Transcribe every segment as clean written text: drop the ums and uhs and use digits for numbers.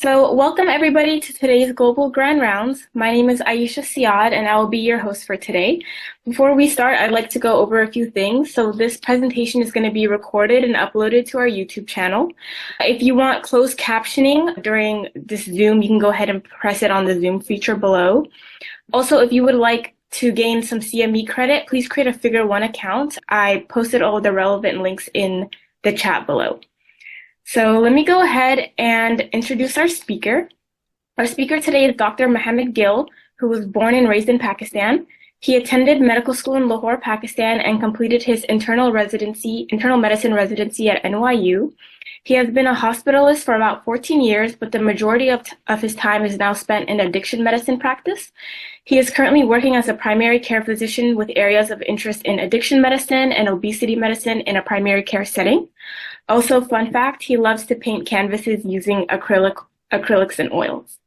So, welcome everybody to today's Global Grand Rounds. My name is Aisha Siad, and I will be your host for today. Before we start, I'd like to go over a few things. So, this presentation is going to be recorded and uploaded to our YouTube channel. If you want closed captioning during this Zoom, you can go ahead and press it on the Zoom feature below. Also, if you would like to gain some CME credit, please create a Figure 1 account. I posted all the relevant links in the chat below. So let me go ahead and introduce our speaker. Our speaker today is Dr. Mohammed Gill, who was born and raised in Pakistan. He attended medical school in Lahore, Pakistan, and completed his internal medicine residency at NYU. He has been a hospitalist for about 14 years, but the majority of his time is now spent in addiction medicine practice. He is currently working as a primary care physician with areas of interest in addiction medicine and obesity medicine in a primary care setting. Also, fun fact, he loves to paint canvases using acrylics and oils.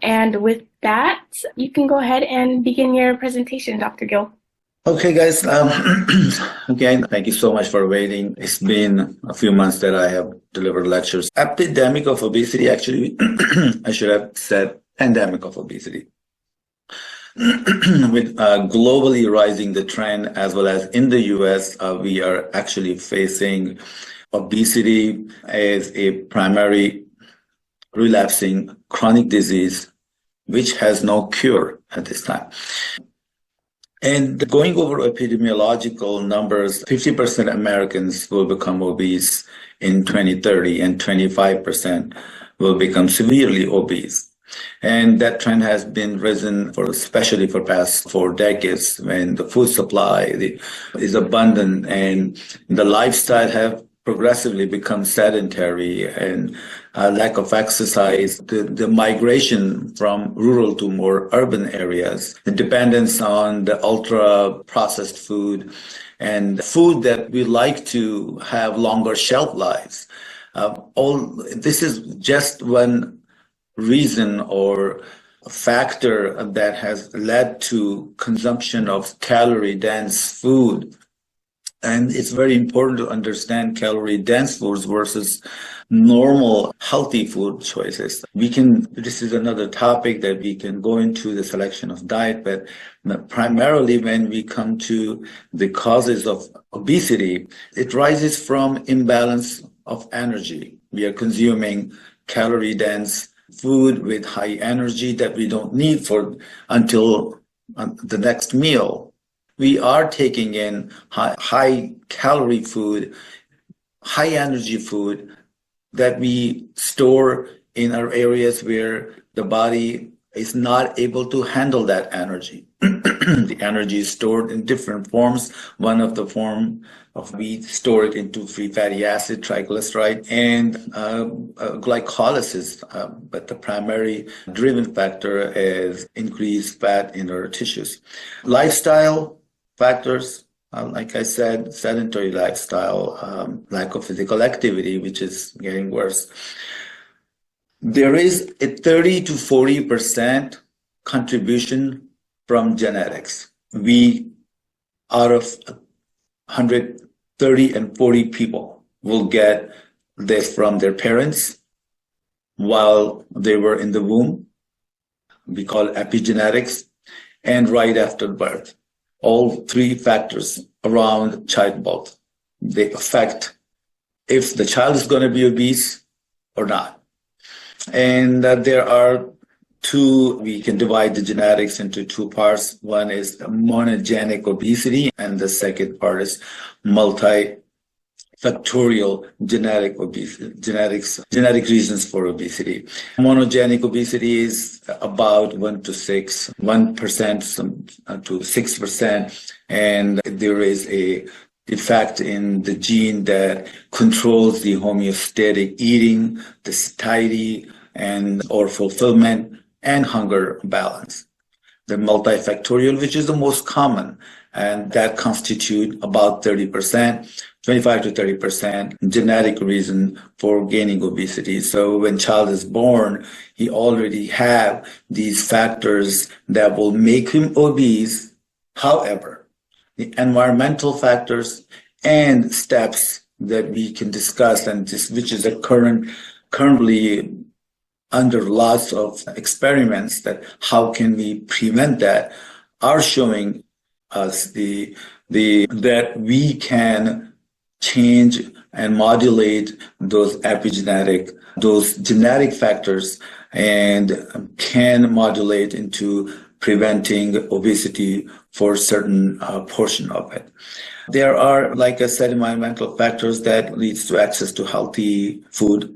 And with that, you can go ahead and begin your presentation, Dr. Gill. Okay, guys. Again, thank you so much for waiting. It's been a few months that I have delivered lectures. Epidemic of obesity, actually, I should have said pandemic of obesity. With globally rising the trend, as well as in the US, we are actually facing obesity as a primary relapsing chronic disease, which has no cure at this time. And going over epidemiological numbers, 50% Americans will become obese in 2030 and 25% will become severely obese. And that trend has been risen especially for past 4 decades, when the food supply is abundant and the lifestyle have progressively become sedentary and lack of exercise, the migration from rural to more urban areas, the dependence on the ultra-processed food and food that we like to have longer shelf lives. This is just one reason or a factor that has led to consumption of calorie-dense food. And it's very important to understand calorie-dense foods versus normal healthy food choices. This is another topic that we can go into, the selection of diet, but primarily when we come to the causes of obesity, it rises from imbalance of energy. We are consuming calorie-dense food with high energy that we don't need until the next meal. We are taking in high calorie food, high energy food that we store in our areas where the body is not able to handle that energy. The energy is stored in different forms. One of the form of we store it into free fatty acid, triglyceride, and glycolysis. But the primary driven factor is increased fat in our tissues. Lifestyle factors, like I said, sedentary lifestyle, lack of physical activity, which is getting worse. There is a 30 to 40% contribution from genetics. We, out of 130 and 40 people, will get this from their parents while they were in the womb. We call it epigenetics, and right after birth. All 3 factors around childbirth, they affect if the child is going to be obese or not. And there are we can divide the genetics into 2 parts. One is monogenic obesity, and the second part is multifactorial genetic obesity, genetic reasons for obesity. Monogenic obesity is about 1% to 6%, and there is a defect in the gene that controls the homeostatic eating, the satiety, or fulfillment and hunger balance. The multifactorial, which is the most common, and that constitute about 30%, 25 to 30% genetic reason for gaining obesity. So when child is born, he already have these factors that will make him obese. However, the environmental factors and steps that we can discuss, and which is currently under lots of experiments that how can we prevent that, are showing us that we can change and modulate those those genetic factors, and can modulate into preventing obesity for a certain portion of it. There are, like I said, environmental factors that leads to access to healthy food.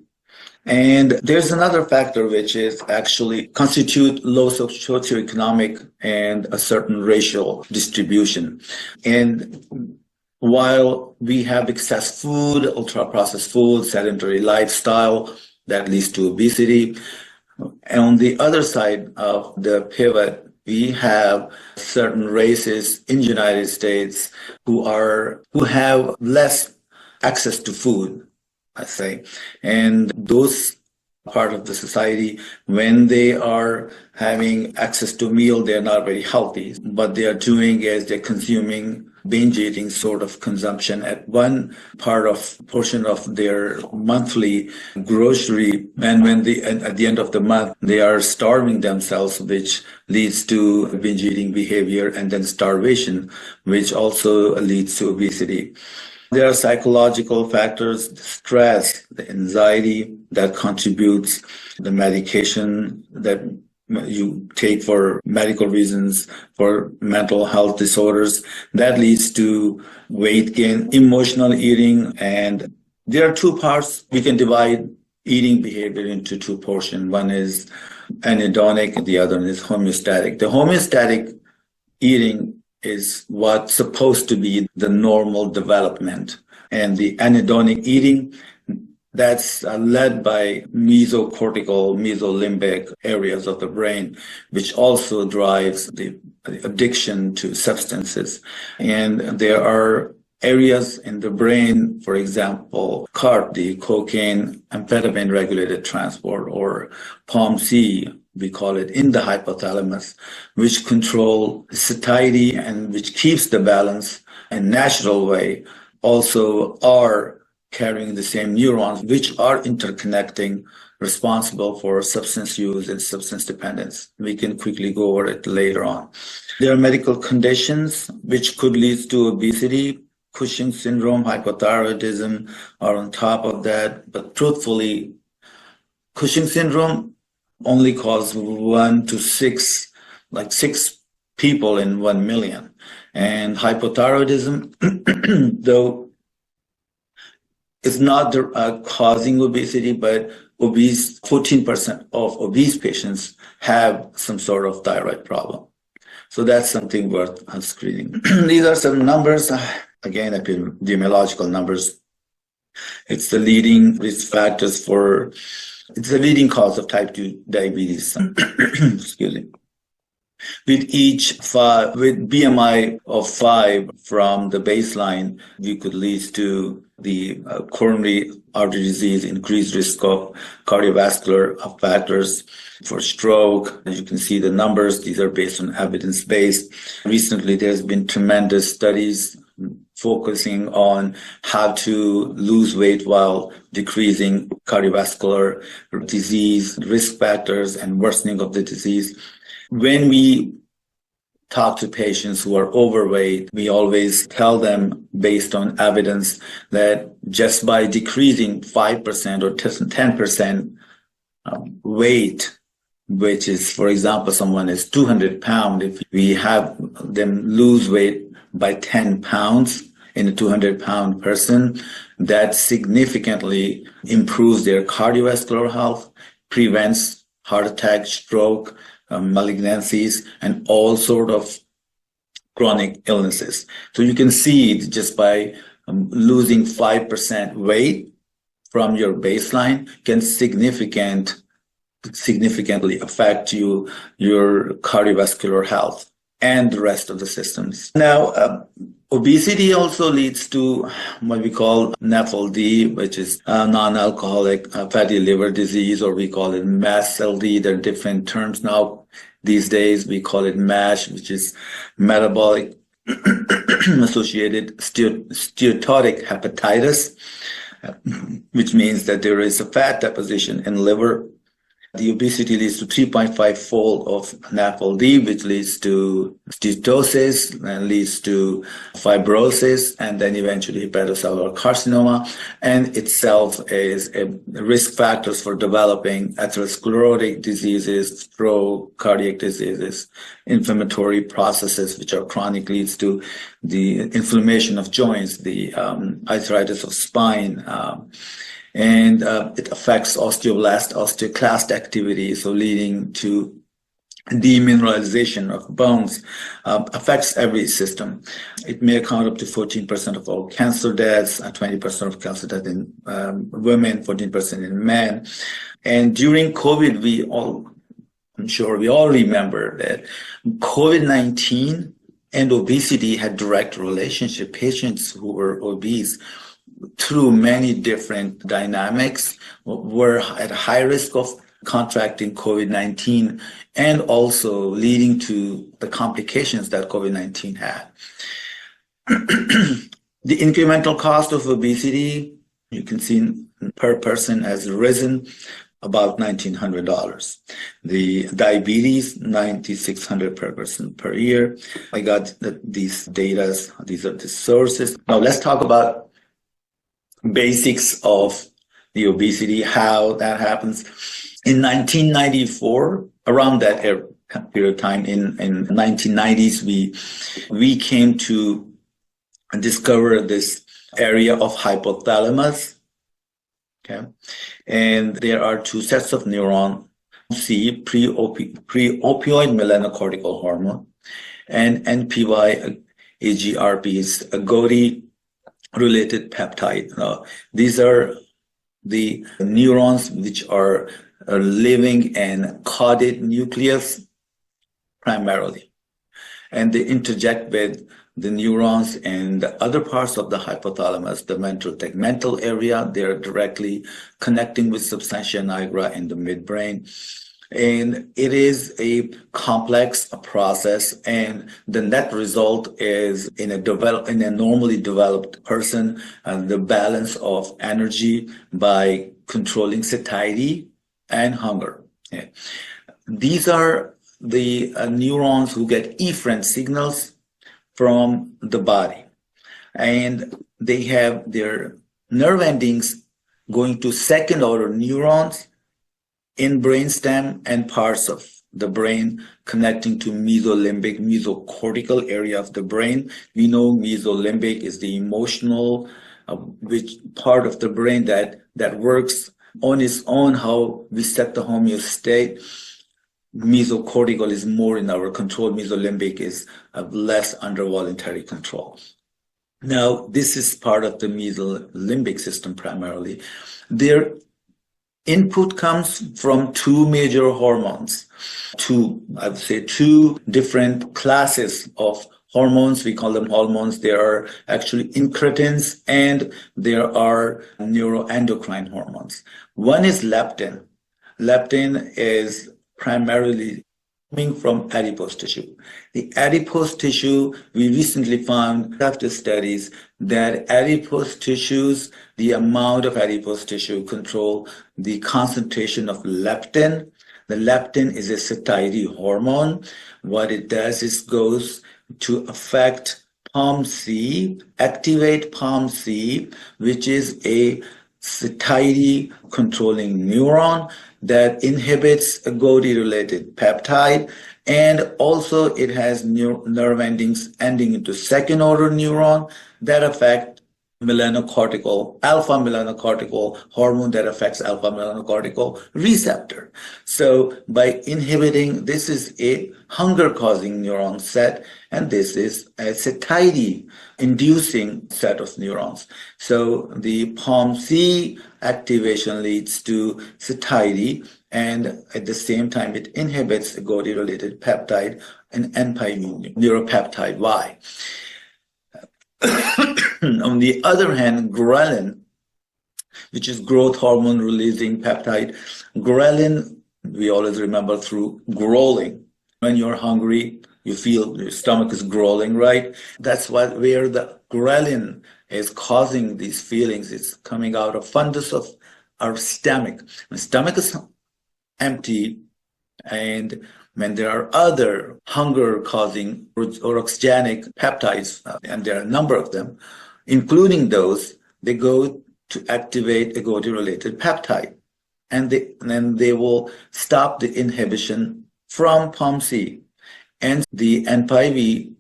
And there's another factor which is actually constitute low socioeconomic and a certain racial distribution. And while we have excess food, ultra-processed food, sedentary lifestyle that leads to obesity, and on the other side of the pivot, we have certain races in the United States who have less access to food, I say. And those part of the society, when they are having access to meal, they're not very healthy. What they are doing is they're consuming binge eating sort of consumption at one portion of their monthly grocery, and at the end of the month they are starving themselves, which leads to binge eating behavior, and then starvation, which also leads to obesity. There are psychological factors, the stress, the anxiety that contributes, the medication that you take for medical reasons, for mental health disorders, that leads to weight gain, emotional eating. And there are two parts. We can divide eating behavior into two portions. One is anhedonic, the other one is homeostatic. The homeostatic eating is what's supposed to be the normal development. And the anhedonic eating, that's led by mesolimbic areas of the brain, which also drives the addiction to substances. And there are areas in the brain, for example, CART, the cocaine amphetamine regulated transport, or POMC, we call it, in the hypothalamus, which control satiety and which keeps the balance in natural way, also are carrying the same neurons, which are interconnecting, responsible for substance use and substance dependence. We can quickly go over it later on. There are medical conditions which could lead to obesity. Cushing's syndrome, hypothyroidism are on top of that. But truthfully, Cushing's syndrome only causes 1 to 6, like 6 people in 1 million. And hypothyroidism, though it's not causing obesity, but 14% of obese patients have some sort of thyroid problem. So that's something worth screening. These are some numbers, again, epidemiological numbers. It's the leading risk factors it's the leading cause of type 2 diabetes. Excuse me. With BMI of 5 from the baseline, we could lead to the coronary artery disease, increased risk of cardiovascular factors, for stroke. As you can see the numbers, these are based on evidence-based. Recently, there's been tremendous studies focusing on how to lose weight while decreasing cardiovascular disease, risk factors, and worsening of the disease. When we talk to patients who are overweight, we always tell them, based on evidence, that just by decreasing 5% or 10% weight, which is, for example, someone is 200 pounds, if we have them lose weight by 10 pounds in a 200-pound person, that significantly improves their cardiovascular health, prevents heart attack, stroke, malignancies, and all sort of chronic illnesses. So you can see just by losing 5% weight from your baseline can significantly affect your cardiovascular health and the rest of the systems. Now, obesity also leads to what we call NAFLD, which is non-alcoholic fatty liver disease, or we call it MASLD. There are different terms now. These days, we call it MASH, which is metabolic associated steatotic hepatitis, which means that there is a fat deposition in liver, The obesity leads to 3.5-fold of NAFLD, which leads to steatosis and leads to fibrosis, and then eventually hepatocellular carcinoma. And itself is a risk factors for developing atherosclerotic diseases, stroke, cardiac diseases, inflammatory processes, which are chronic, leads to the inflammation of joints, the arthritis of spine, and it affects osteoclast activity, so leading to demineralization of bones, affects every system. It may account up to 14% of all cancer deaths, 20% of cancer deaths in women, 14% in men. And during COVID, I'm sure we all remember that COVID-19 and obesity had direct relationship. Patients who were obese through many different dynamics were at high risk of contracting COVID-19 and also leading to the complications that COVID-19 had. The incremental cost of obesity, you can see per person, has risen about $1,900. The diabetes, $9,600 per person per year. I got these data, these are the sources. Now let's talk about basics of the obesity, how that happens. In 1994, around that period of time, in 1990s, we came to discover this area of hypothalamus. Okay, and there are two sets of neurons: C, pre-opioid melanocortical hormone, and NPY, AGRP is a GOTI-related peptide. These are the neurons which are living in caudate nucleus primarily, and they interject with the neurons and the other parts of the hypothalamus, the ventral tegmental area. They're directly connecting with substantia nigra in the midbrain. And it is a complex process, and the net result is in a normally developed person, the balance of energy by controlling satiety and hunger. Yeah. These are the neurons who get efferent signals from the body, and they have their nerve endings going to second order neurons in brainstem and parts of the brain connecting to mesocortical area of the brain. We know mesolimbic is the emotional which part of the brain that works on its own, how we set the homeostate. Mesocortical is more in our control. Mesolimbic is less under voluntary control. Now, this is part of the mesolimbic system primarily. Their input comes from two major hormones, I would say two different classes of hormones. We call them hormones. There are actually incretins and there are neuroendocrine hormones. One is leptin. Leptin is primarily coming from adipose tissue. The adipose tissue, we recently found after studies that adipose tissues, the amount of adipose tissue control the concentration of leptin. The leptin is a satiety hormone. What it does is goes to affect POMC, activate POMC, which is a satiety controlling neuron that inhibits a GOTI-related peptide, and also it has nerve endings ending into second order neuron that affect alpha melanocortical hormone that affects alpha melanocortical receptor. So by inhibiting, this is a hunger causing neuron set, and this is a satiety inducing set of neurons. So the POMC activation leads to satiety, and at the same time it inhibits the GOTI related peptide and neuropeptide Y. On the other hand, ghrelin, which is growth hormone releasing peptide, ghrelin, we always remember through growling. When you're hungry, you feel your stomach is growling, right? That's where the ghrelin is causing these feelings. It's coming out of fundus of our stomach. When stomach is empty. And when there are other hunger-causing or oxygenic peptides, and there are a number of them, including those, they go to activate a GOTI-related peptide. And then they will stop the inhibition from POMC. And the NPY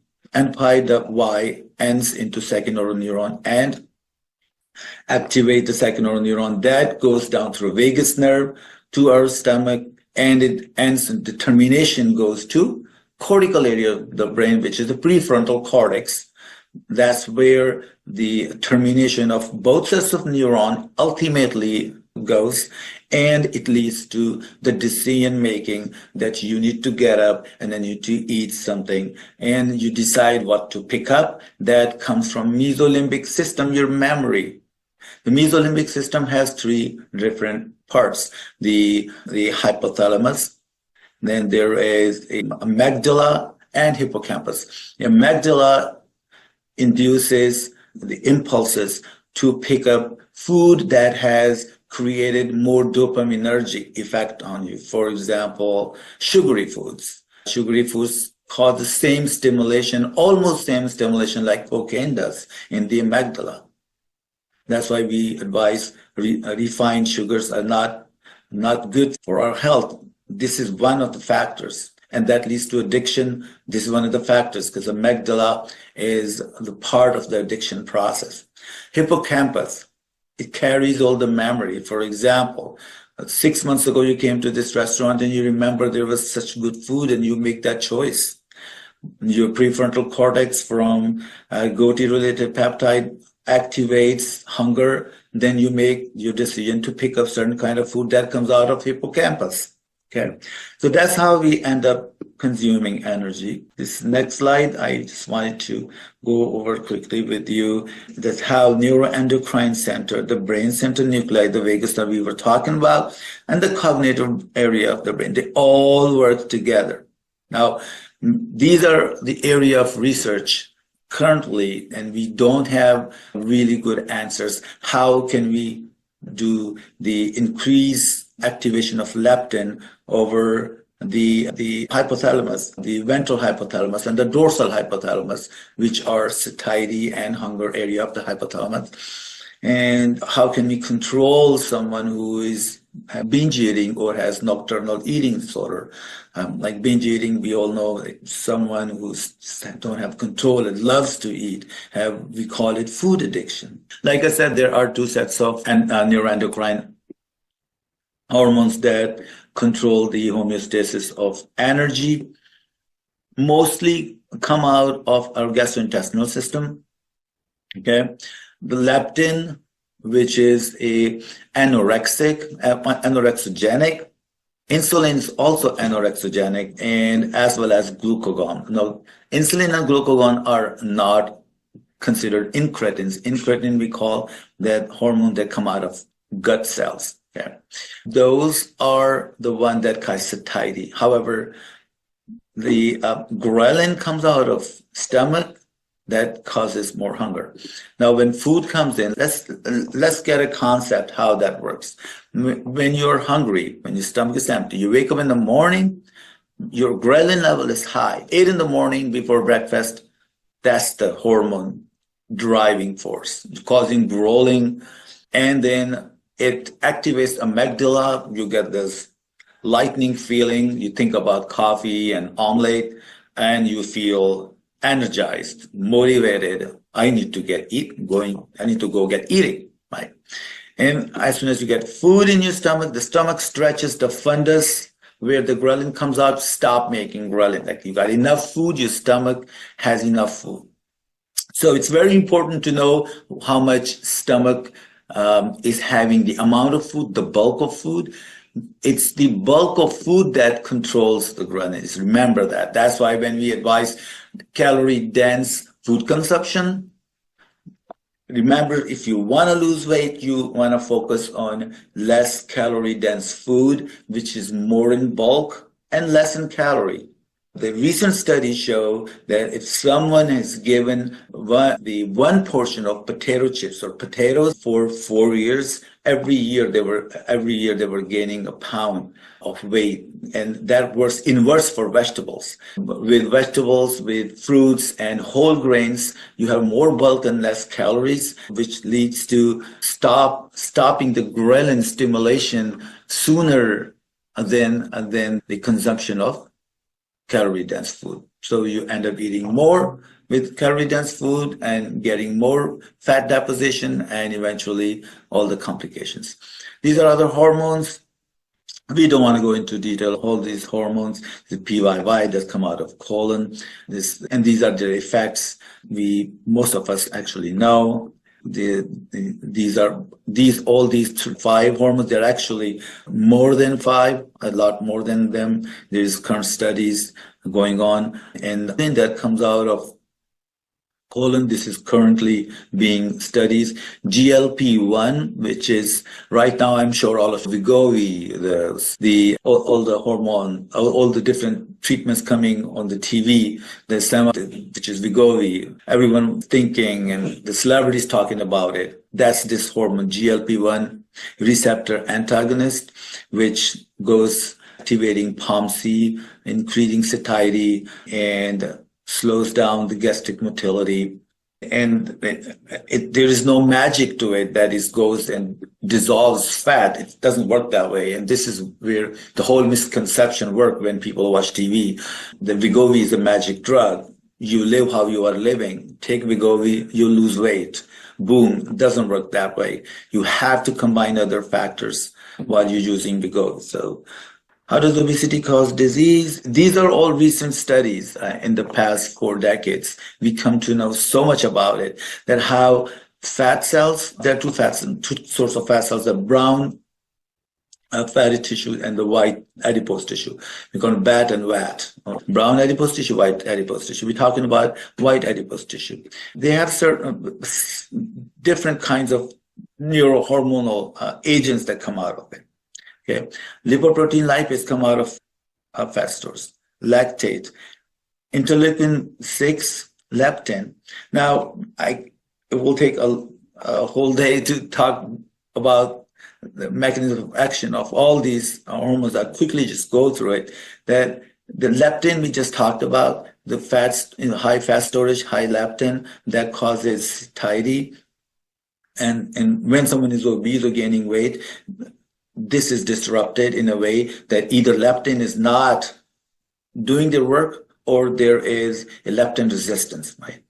ends into second neuron and activate the second neuron. That goes down through vagus nerve to our stomach, and it ends, the termination goes to cortical area of the brain, which is the prefrontal cortex. That's where the termination of both sets of neuron ultimately goes, and it leads to the decision making that you need to get up and then you need to eat something, and you decide what to pick up. That comes from mesolimbic system, your memory. The mesolimbic system has three different parts: the hypothalamus, then there is a amygdala and hippocampus. The amygdala induces the impulses to pick up food that has created more dopaminergic effect on you. For example, sugary foods. Sugary foods cause the same stimulation, almost same stimulation like cocaine does in the amygdala. That's why we advise refined sugars are not good for our health. This is one of the factors, and that leads to addiction. This is one of the factors because the amygdala is the part of the addiction process. Hippocampus, it carries all the memory. For example, 6 months ago you came to this restaurant and you remember there was such good food and you make that choice. Your prefrontal cortex from GOTI-related peptide activates hunger, then you make your decision to pick up certain kind of food that comes out of hippocampus. Okay, so that's how we end up consuming energy. This next slide, I just wanted to go over quickly with you. That's how neuroendocrine center, the brain center nuclei, the vagus that we were talking about, and the cognitive area of the brain, they all work together. Now, these are the area of research currently, and we don't have really good answers. How can we do the increased activation of leptin over the hypothalamus, the ventral hypothalamus, and the dorsal hypothalamus, which are satiety and hunger area of the hypothalamus? And how can we control someone who is binge eating or has nocturnal eating disorder? Like binge eating, we all know, like someone who don't have control and loves to eat, we call it food addiction. Like I said, there are two sets of neuroendocrine hormones that control the homeostasis of energy, mostly come out of our gastrointestinal system. Okay, the leptin, which is a anorexogenic. Insulin is also anorexogenic, and as well as glucagon. Now, insulin and glucagon are not considered incretins. Incretin, we call that hormone that come out of gut cells. Okay, those are the one that cause satiety. However, the ghrelin comes out of stomach, that causes more hunger. Now, when food comes in, let's get a concept how that works. When you're hungry, when your stomach is empty, you wake up in the morning, your ghrelin level is high. 8 in the morning before breakfast, that's the hormone driving force, causing growling, and then it activates amygdala. You get this lightning feeling. You think about coffee and omelet, and you feel energized, motivated. I need to go get eating, right? And as soon as you get food in your stomach, the stomach stretches the fundus where the ghrelin comes out, stop making ghrelin. Like you got enough food, your stomach has enough food. So it's very important to know how much stomach is having, the amount of food, the bulk of food. It's the bulk of food that controls the ghrelin. Remember that. That's why when we advise calorie-dense food consumption, remember, if you want to lose weight, you want to focus on less calorie-dense food, which is more in bulk and less in calorie. The recent studies show that if someone is given one portion of potato chips or potatoes for 4 years, every year they were gaining a pound of weight, and that was inverse for vegetables. With vegetables, with fruits and whole grains, you have more bulk and less calories, which leads to stopping the ghrelin stimulation sooner than the consumption of calorie-dense food. So you end up eating more with calorie-dense food and getting more fat deposition and eventually all the complications. These are other hormones. We don't want to go into detail. All these hormones, the PYY that come out of colon, and these are their effects. Most of us actually know. All these 5 hormones, they're actually more than 5, a lot more than them. There's current studies going on, and the thing that comes out of colon, this is currently being studied. GLP-1, which is right now, I'm sure all of Wegovy, all the hormone, all the different treatments coming on the TV, which is Wegovy, everyone thinking and the celebrities talking about it. That's this hormone, GLP-1 receptor antagonist, which goes activating POMC, increasing satiety, and slows down the gastric motility. And there is no magic to it that it goes and dissolves fat. It doesn't work that way. And this is where the whole misconception works when people watch TV. The Wegovy is a magic drug. You live how you are living. Take Wegovy, you lose weight. Boom. It doesn't work that way. You have to combine other factors while you're using Wegovy. So how does obesity cause disease? These are all recent studies in the past 4 decades. We come to know so much about it, that how fat cells, there are two sorts of fat cells, the brown fatty tissue and the white adipose tissue. We're going to BAT and WAT. Brown adipose tissue, white adipose tissue. We're talking about white adipose tissue. They have certain different kinds of neurohormonal agents that come out of it. Okay, lipoprotein lipase come out of fat stores, lactate, interleukin-6, leptin. Now, it will take a whole day to talk about the mechanism of action of all these hormones. I'll quickly just go through it. That the leptin we just talked about, the fats, high fat storage, high leptin, that causes satiety. And when someone is obese or gaining weight, this is disrupted in a way that either leptin is not doing their work or there is a leptin resistance, right?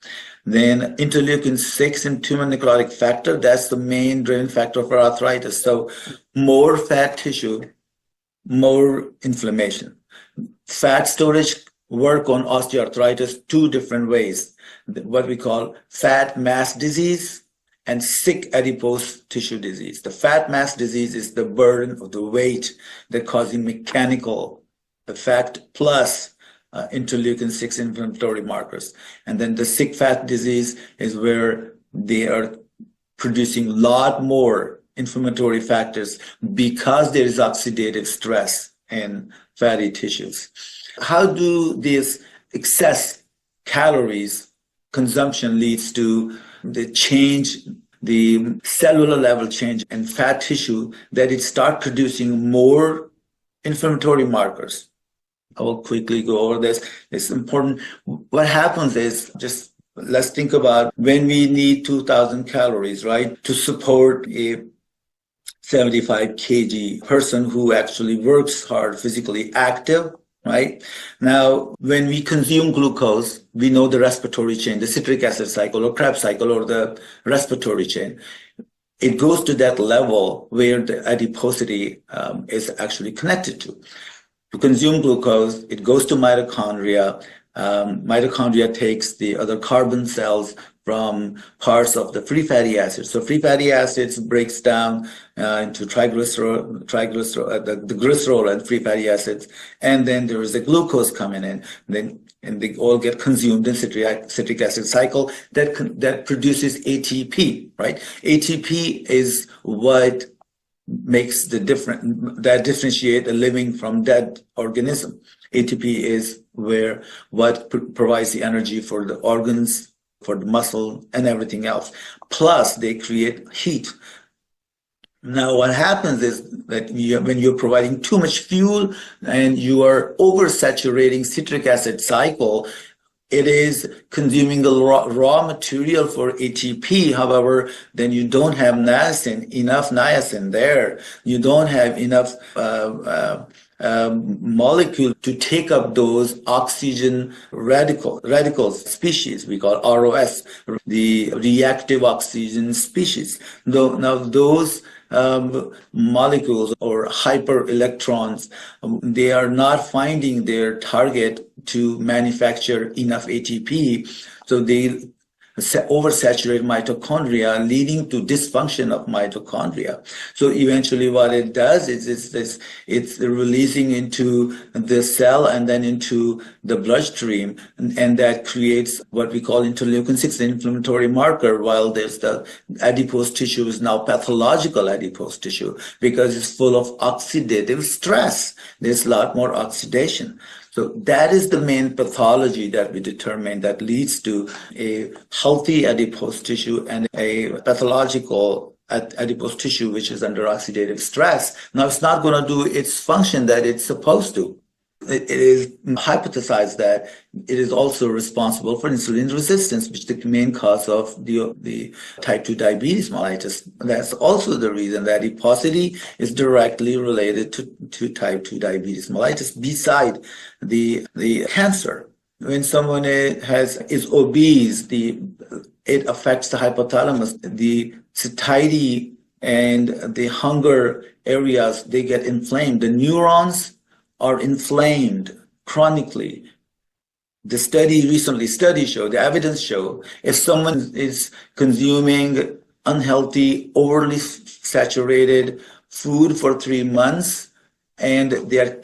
Then interleukin-6 and tumor necrotic factor, that's the main driving factor for arthritis. So more fat tissue, more inflammation. Fat storage work on osteoarthritis 2 different ways. What we call fat mass disease and sick adipose tissue disease. The fat mass disease is the burden of the weight that causing mechanical effect plus interleukin-6 inflammatory markers. And then the sick fat disease is where they are producing a lot more inflammatory factors because there is oxidative stress in fatty tissues. How do these excess calories consumption leads to the change, the cellular level change in fat tissue, that it start producing more inflammatory markers? I will quickly go over this. It's important. What happens is, just let's think about when we need 2,000 calories, right, to support a 75 kg person who actually works hard, physically active, right? Now, when we consume glucose, we know the respiratory chain, the citric acid cycle or Krebs cycle or the respiratory chain. It goes to that level where the adiposity is actually connected to. To consume glucose, it goes to mitochondria. Mitochondria takes the other carbon cells from parts of the free fatty acids. So free fatty acids breaks down into triglycerol, the glycerol and free fatty acids, and then there is the glucose coming in. And they all get consumed in citric acid cycle that produces ATP, right? ATP is what makes the different, that differentiate a living from dead organism. ATP is what provides the energy for the organs, for the muscle, and everything else. Plus, they create heat. Now, what happens is that when you're providing too much fuel and you are oversaturating citric acid cycle, it is consuming the raw material for ATP. However, then you don't have enough niacin there. You don't have enough molecule to take up those oxygen radicals species we call ROS, the reactive oxygen species. Now those molecules or hyperelectrons, they are not finding their target to manufacture enough ATP, so they oversaturate mitochondria, leading to dysfunction of mitochondria. So eventually what it does is it's releasing into the cell and then into the bloodstream, and that creates what we call interleukin-6, the inflammatory marker, while there's the adipose tissue is now pathological adipose tissue because it's full of oxidative stress. There's a lot more oxidation. So that is the main pathology that we determine that leads to a healthy adipose tissue and a pathological adipose tissue which is under oxidative stress. Now it's not going to do its function that it's supposed to. It is hypothesized that it is also responsible for insulin resistance, which is the main cause of the type 2 diabetes mellitus. That's also the reason that adiposity is directly related to type 2 diabetes mellitus, beside the cancer. When someone is obese, it affects the hypothalamus, the satiety and the hunger areas, they get inflamed. The neurons are inflamed chronically. The evidence show, if someone is consuming unhealthy, overly saturated food for 3 months, and they're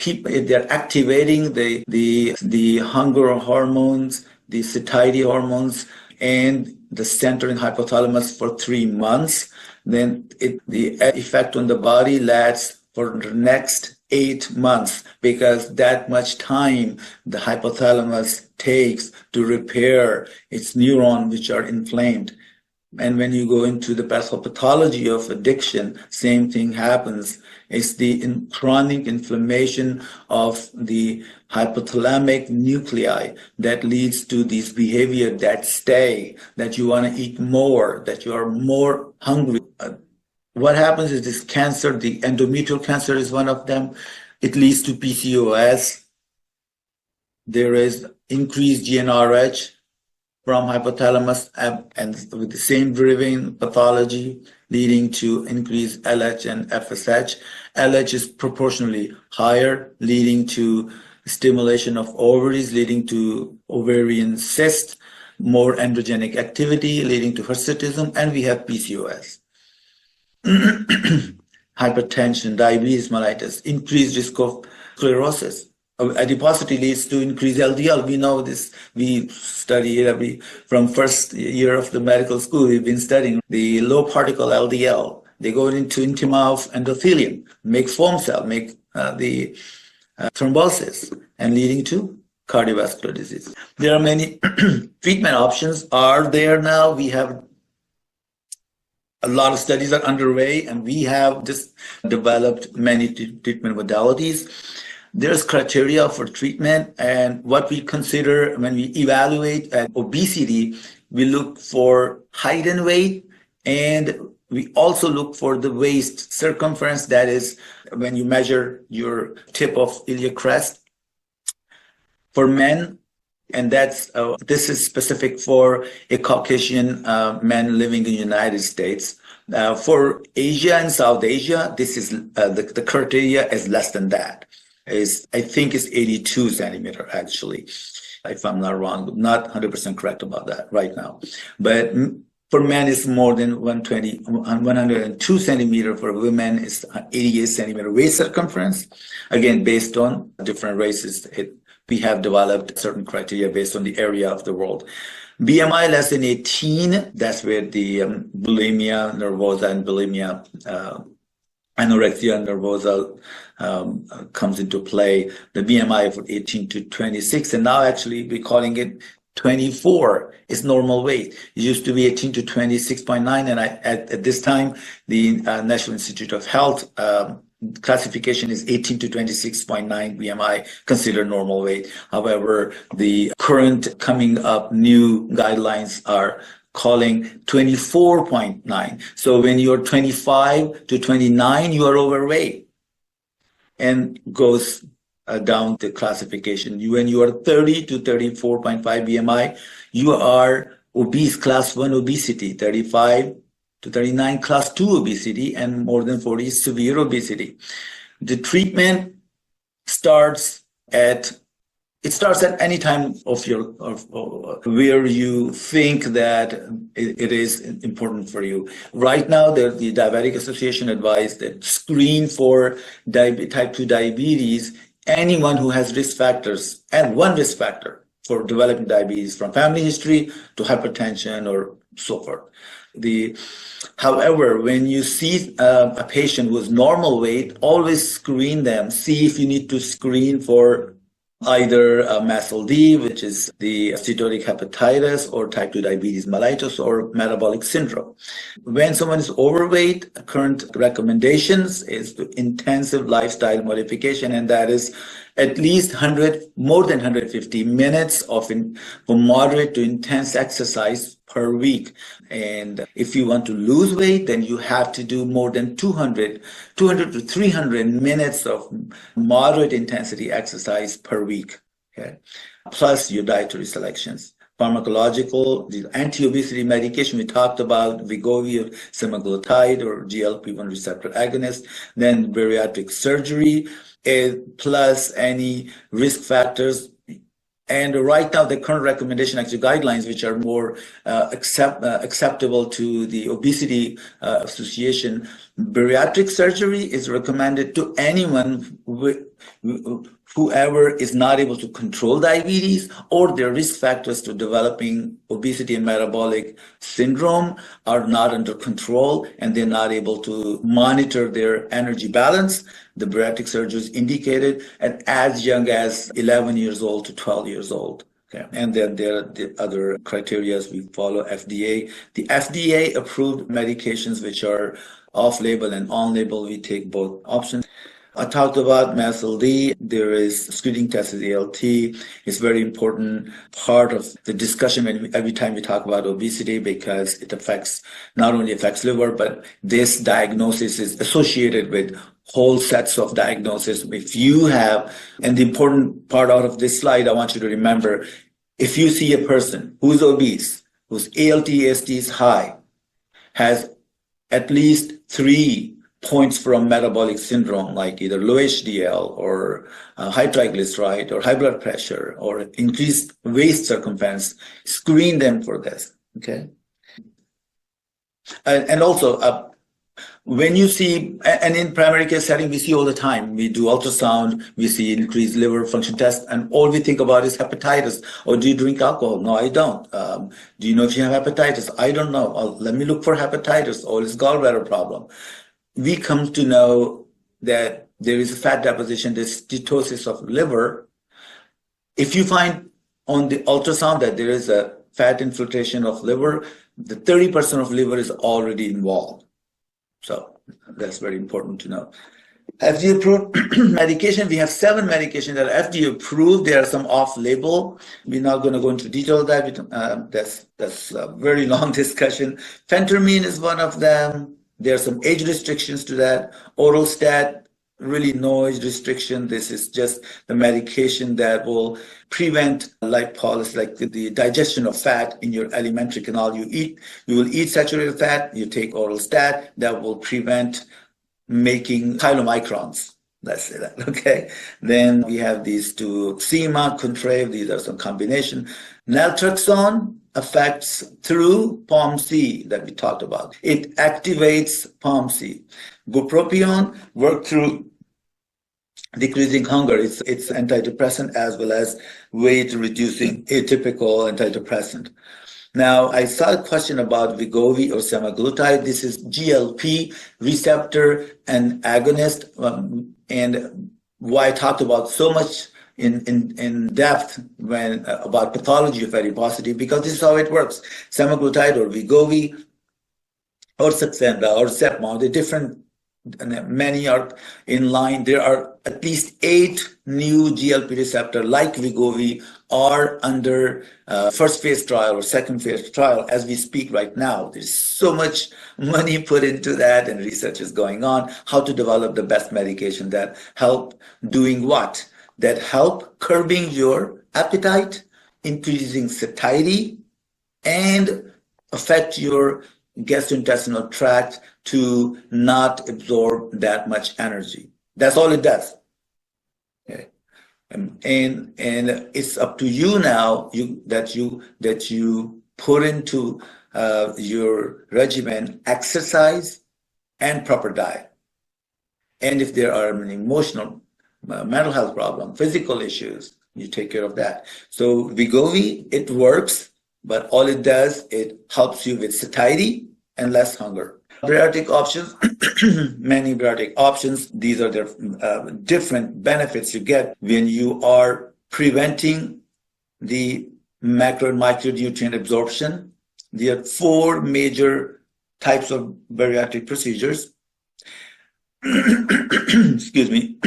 activating the hunger hormones, the satiety hormones, and the centering hypothalamus for 3 months, then the effect on the body lasts for the next 8 months, because that much time the hypothalamus takes to repair its neurons which are inflamed. And when you go into the pathology of addiction, same thing happens. It's the chronic inflammation of the hypothalamic nuclei that leads to this behavior that that you want to eat more, that you are more hungry. What happens is this cancer, the endometrial cancer is one of them. It leads to PCOS. There is increased GnRH from hypothalamus and with the same driven pathology leading to increased LH and FSH. LH is proportionally higher, leading to stimulation of ovaries, leading to ovarian cyst, more androgenic activity, leading to hirsutism, and we have PCOS. Hypertension, diabetes mellitus, increased risk of sclerosis. Adiposity leads to increased LDL. We know this. We study it from first year of the medical school. We've been studying the low particle LDL. They go into intima of endothelium, make foam cell, make the thrombosis, and leading to cardiovascular disease. There are many treatment options are there now. We have a lot of studies are underway, and we have just developed many treatment modalities. There's criteria for treatment, and what we consider when we evaluate obesity, we look for height and weight, and we also look for the waist circumference. That is when you measure your tip of iliac crest. For men, and this is specific for a Caucasian man living in the United States. For Asia and South Asia, this is the criteria is less than that. I think it's 82 centimeter actually, if I'm not wrong, not 100% correct about that right now. But for men, it's more than 102 centimeter. For women, it's 88 centimeter waist circumference. Again, based on different races, we have developed certain criteria based on the area of the world. BMI less than 18, that's where the bulimia nervosa and bulimia anorexia nervosa comes into play, the BMI for 18 to 26, and now actually we're calling it 24 is normal weight. It used to be 18 to 26.9, and at this time, the National Institute of Health classification is 18 to 26.9 BMI, considered normal weight. However, the current coming up new guidelines are calling 24.9. So when you're 25 to 29, you are overweight, and goes down the classification. When you are 30 to 34.5 BMI, you are obese, class 1 obesity. 35 to 39, class 2 obesity, and more than 40 severe obesity. The treatment starts at any time of where you think that it is important for you. Right now, the Diabetic Association advised that screen for type 2 diabetes anyone who has risk factors, and one risk factor for developing diabetes, from family history to hypertension or so forth. However, when you see a patient with normal weight, always screen them. See if you need to screen for either MASLD, which is the steatotic hepatitis, or type 2 diabetes mellitus, or metabolic syndrome. When someone is overweight, current recommendations is to intensive lifestyle modification, and that is at least more than 150 minutes of moderate to intense exercise per week. And if you want to lose weight, then you have to do more than 200 to 300 minutes of moderate intensity exercise per week, okay? Plus your dietary selections. Pharmacological, the anti-obesity medication we talked about, Wegovy or semaglutide or GLP-1 receptor agonist, then bariatric surgery, plus any risk factors. And right now, the current recommendation, actually guidelines, which are more acceptable to the Obesity Association, bariatric surgery is recommended to anyone whoever is not able to control diabetes, or their risk factors to developing obesity and metabolic syndrome are not under control, and they're not able to monitor their energy balance. The bariatric surgery is indicated at as young as 11 years old to 12 years old. Okay. And then there are the other criteria we follow FDA. The FDA approved medications which are off-label and on-label. We take both options. I talked about MASLD. There is screening test of the ALT. It's very important part of the discussion every time we talk about obesity, because it not only affects liver, but this diagnosis is associated with whole sets of diagnosis. If you have, and the important part out of this slide, I want you to remember, if you see a person who's obese, whose ALT, AST is high, has at least 3 points from metabolic syndrome, like either low HDL or high triglyceride or high blood pressure or increased waist circumference, screen them for this, okay? And also, when you see, and in primary care setting, we see all the time, we do ultrasound, we see increased liver function test, and all we think about is hepatitis. Or do you drink alcohol? No, I don't. Do you know if you have hepatitis? I don't know. Let me look for hepatitis, or is gallbladder problem. We come to know that there is a fat deposition, there's steatosis of liver. If you find on the ultrasound that there is a fat infiltration of liver, the 30% of liver is already involved. So that's very important to know. FDA approved medication, we have 7 medications that are FDA approved. There are some off-label. We're not going to go into detail of that. That's a very long discussion. Phentermine is one of them. There are some age restrictions to that. Oral stat, really no age restriction. This is just the medication that will prevent lipolysis, like the digestion of fat in your alimentary canal. You will eat saturated fat, you take oral stat, that will prevent making chylomicrons. Let's say that, okay? Then we have these two, Xema, Contrave, these are some combination. Naltrexone affects through POMC that we talked about. It activates POMC. Bupropion works through decreasing hunger. It's antidepressant as well as weight reducing atypical antidepressant. Now, I saw a question about Wegovy or semaglutide. This is GLP receptor and agonist, and why I talked about so much in depth when about pathology of adiposity, because this is how it works. Semaglutide or Wegovy or Saxenda or Zepbound, they're different. Many are in line. There are at least 8 new GLP receptor like Wegovy are under first phase trial or second phase trial as we speak right now. There's so much money put into that, and research is going on how to develop the best medication that help doing what? That help curbing your appetite, increasing satiety, and affect your gastrointestinal tract to not absorb that much energy. That's all it does. Okay. And it's up to you now that you put into your regimen exercise and proper diet. And if there are an emotional, mental health problem, physical issues, you take care of that. So Wegovy, it works, but all it does, it helps you with satiety and less hunger. Prebiotic options, many prebiotic options. These are the different benefits you get when you are preventing the macro and micronutrient absorption. There are 4 major types of bariatric procedures. Excuse me.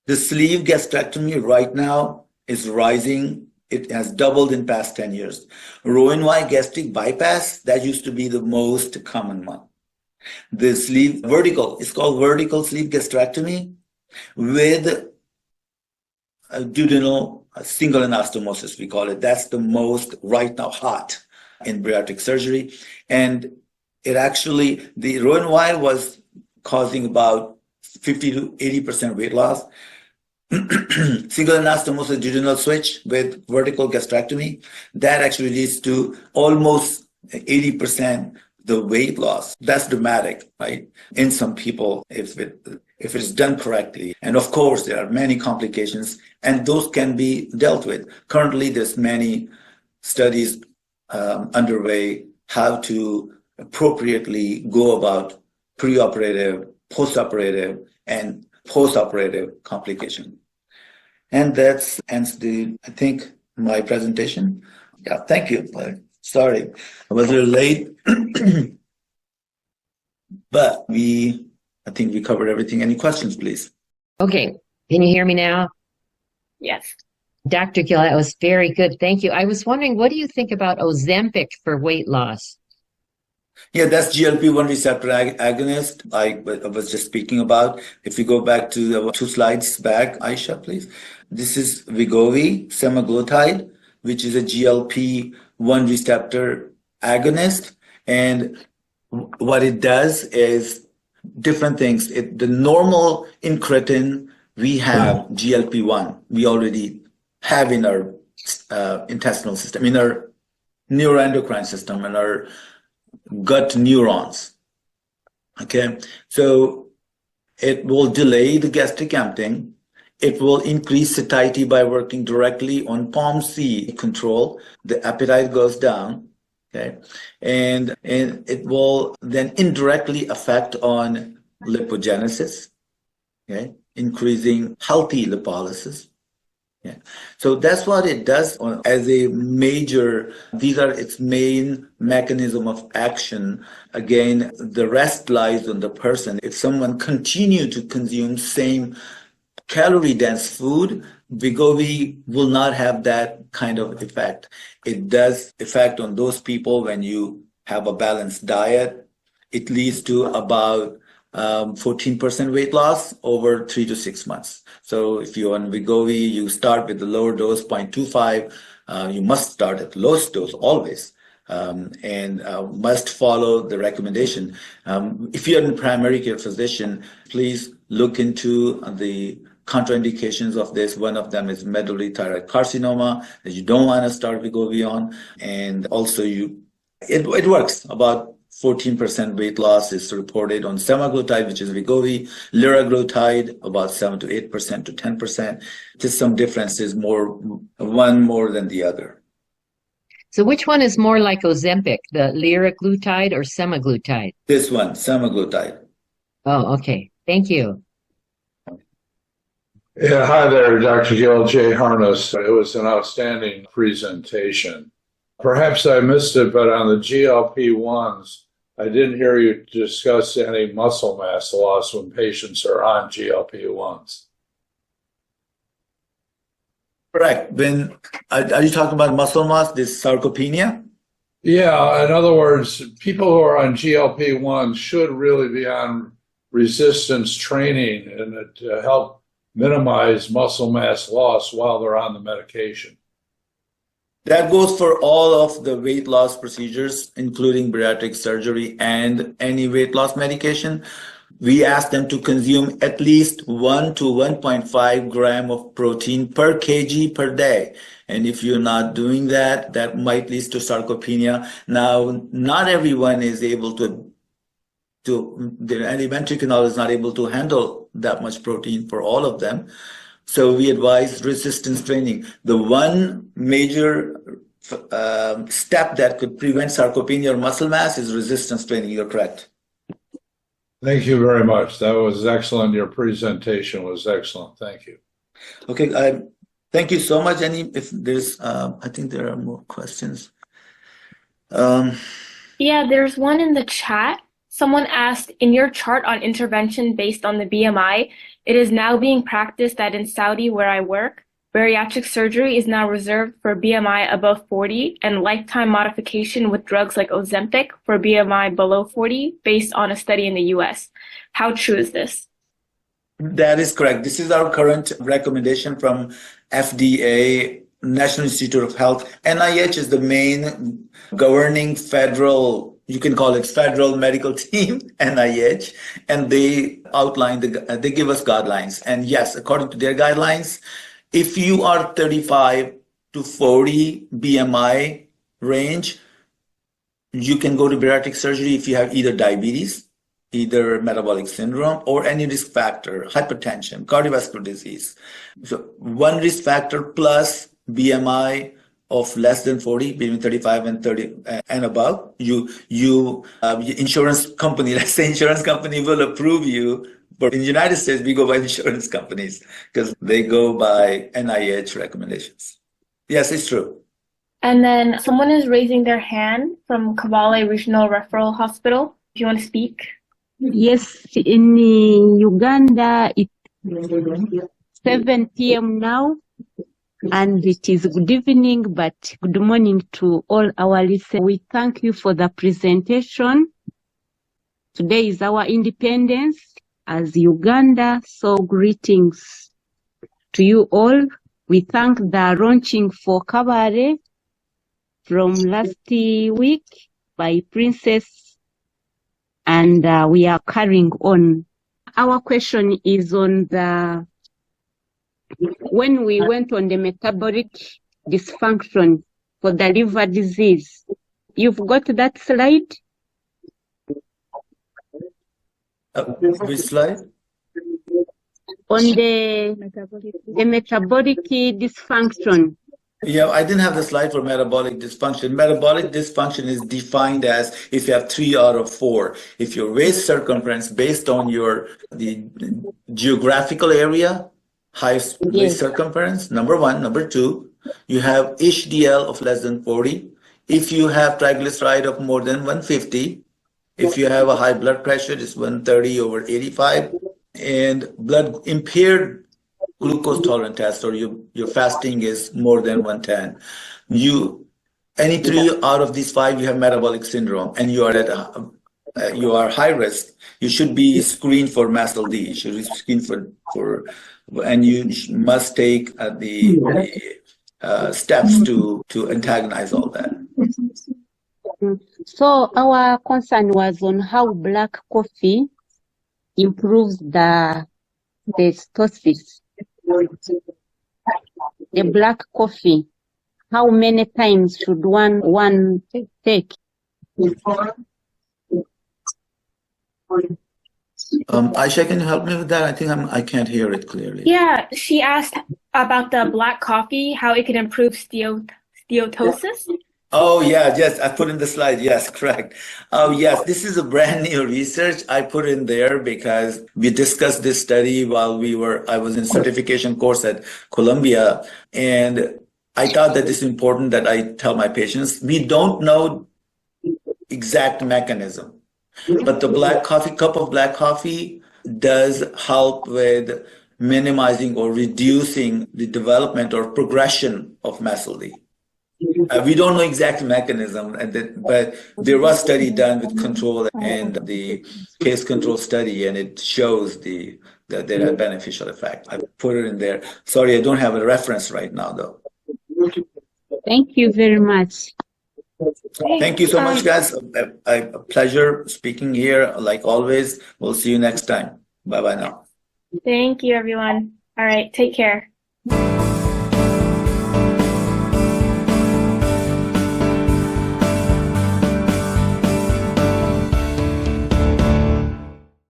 The sleeve gastrectomy right now is rising. It has doubled in past 10 years. Roux-en-Y gastric bypass, that used to be the most common one. The sleeve vertical, it's called vertical sleeve gastrectomy with a duodenal single anastomosis, we call it. That's the most right now hot in bariatric surgery. And it actually, the Roux-en-Y was causing about 50 to 80% weight loss. Single anastomosis duodenal switch with vertical gastrectomy, that actually leads to almost 80% the weight loss. That's dramatic, right? In some people, if it's done correctly. And of course, there are many complications, and those can be dealt with. Currently, there's many studies underway how to appropriately go about preoperative, postoperative, and postoperative complication. And that's ends I think, my presentation. Yeah, thank you. Sorry, I was a little late, but I think we covered everything. Any questions, please? Okay, can you hear me now? Yes. Dr. Gill, that was very good. Thank you. I was wondering, what do you think about Ozempic for weight loss? Yeah, that's GLP-1 receptor agonist I was just speaking about. If you go back to the 2 slides back, Aisha, please. This is Wegovy, semaglutide, which is a GLP-1 receptor agonist. And what it does is different things. The normal incretin, we have GLP-1. We already have in our intestinal system, in our neuroendocrine system, in our gut neurons. Okay, so it will delay the gastric emptying. It will increase satiety by working directly on POMC control. The appetite goes down. Okay, and it will then indirectly affect on lipogenesis. Okay, increasing healthy lipolysis. Yeah. So that's what it does as a major, these are its main mechanism of action. Again, the rest lies on the person. If someone continue to consume same calorie dense food, Wegovy will not have that kind of effect. It does effect on those people when you have a balanced diet. It leads to about 14% weight loss over 3 to 6 months. So if you're on Wegovy, you start with the lower dose, 0.25. You must start at the lowest dose always, and must follow the recommendation. If you're a primary care physician, please look into the contraindications of this. One of them is medullary thyroid carcinoma that you don't want to start Wegovy on, and also it works. About 14% weight loss is reported on semaglutide, which is Wegovy. Liraglutide, about 7 to 8% to 10%. Just some differences, one more than the other. So which one is more like Ozempic, the liraglutide or semaglutide? This one, semaglutide. Oh, okay. Thank you. Yeah, hi there, Dr. Gill J. Harness. It was an outstanding presentation. Perhaps I missed it, but on the GLP-1s, I didn't hear you discuss any muscle mass loss when patients are on GLP-1s. Correct. When are you talking about muscle mass, this sarcopenia? Yeah, in other words, people who are on GLP-1 should really be on resistance training and to help minimize muscle mass loss while they're on the medication. That goes for all of the weight loss procedures, including bariatric surgery and any weight loss medication. We ask them to consume at least 1 to 1.5 gram of protein per kg per day. And if you're not doing that, that might lead to sarcopenia. Now, not everyone is able to the alimentary canal is not able to handle that much protein for all of them. So we advise resistance training. The one major step that could prevent sarcopenia or muscle mass is resistance training. You're correct. Thank you very much. That was excellent. Your presentation was excellent. Thank you. Okay, thank you so much. If there's, I think there are more questions. Yeah, there's one in the chat. Someone asked, in your chart on intervention based on the BMI, it is now being practiced that in Saudi, where I work, bariatric surgery is now reserved for BMI above 40 and lifetime modification with drugs like Ozempic for BMI below 40 based on a study in the US. How true is this? That is correct. This is our current recommendation from FDA, National Institute of Health. NIH is the main governing federal, you can call it federal medical team, NIH, and they outline, they give us guidelines. And yes, according to their guidelines, if you are 35 to 40 BMI range, you can go to bariatric surgery if you have either diabetes, either metabolic syndrome, or any risk factor, hypertension, cardiovascular disease. So one risk factor plus BMI of less than 40, between 35 and 30 and above, your insurance company, let's say insurance company will approve you. But in the United States, we go by insurance companies because they go by NIH recommendations. Yes, it's true. And then someone is raising their hand from Kabale Regional Referral Hospital. If you want to speak. Yes, in Uganda, it's 7 p.m. now, and it is good evening, but good morning to all our listeners. We thank you for the presentation. Today is our independence as Uganda, so greetings to you all. We thank the launching for Kabale from last week by Princess, and we are carrying on. Our question is on when we went on the metabolic dysfunction for the liver disease. You've got that slide? Which slide? On the metabolic dysfunction. Yeah, I didn't have the slide for metabolic dysfunction. Metabolic dysfunction is defined as if you have 3 out of 4. If your waist circumference based on the geographical area, highest waist circumference, number 1. Number 2, you have HDL of less than 40. If you have triglyceride of more than 150, if you have a high blood pressure, it's 130 over 85, and blood impaired glucose tolerant test, or your fasting is more than 110. Any 3 out of these 5, you have metabolic syndrome, and you are high risk. You should be screened for MASLD. You should be screened for and you must take the steps to antagonize all that. So our concern was on how black coffee improves the steatosis. The black coffee, how many times should one take? Aisha, can you help me with that? I think I can't hear it clearly. Yeah, she asked about the black coffee, how it can improve steatosis. Oh, yeah, yes, I put in the slide. Yes, correct. Oh, yes, this is a brand new research I put in there because we discussed this study while I was in certification course at Columbia. And I thought that it's important that I tell my patients, we don't know exact mechanism, but the cup of black coffee does help with minimizing or reducing the development or progression of MESLD. We don't know exact mechanism, but there was study done with control and the case control study, and it shows that there are beneficial effect. I put it in there. Sorry, I don't have a reference right now, though. Thank you very much. Thank you so much, guys. A pleasure speaking here, like always. We'll see you next time. Bye-bye now. Thank you, everyone. All right, take care.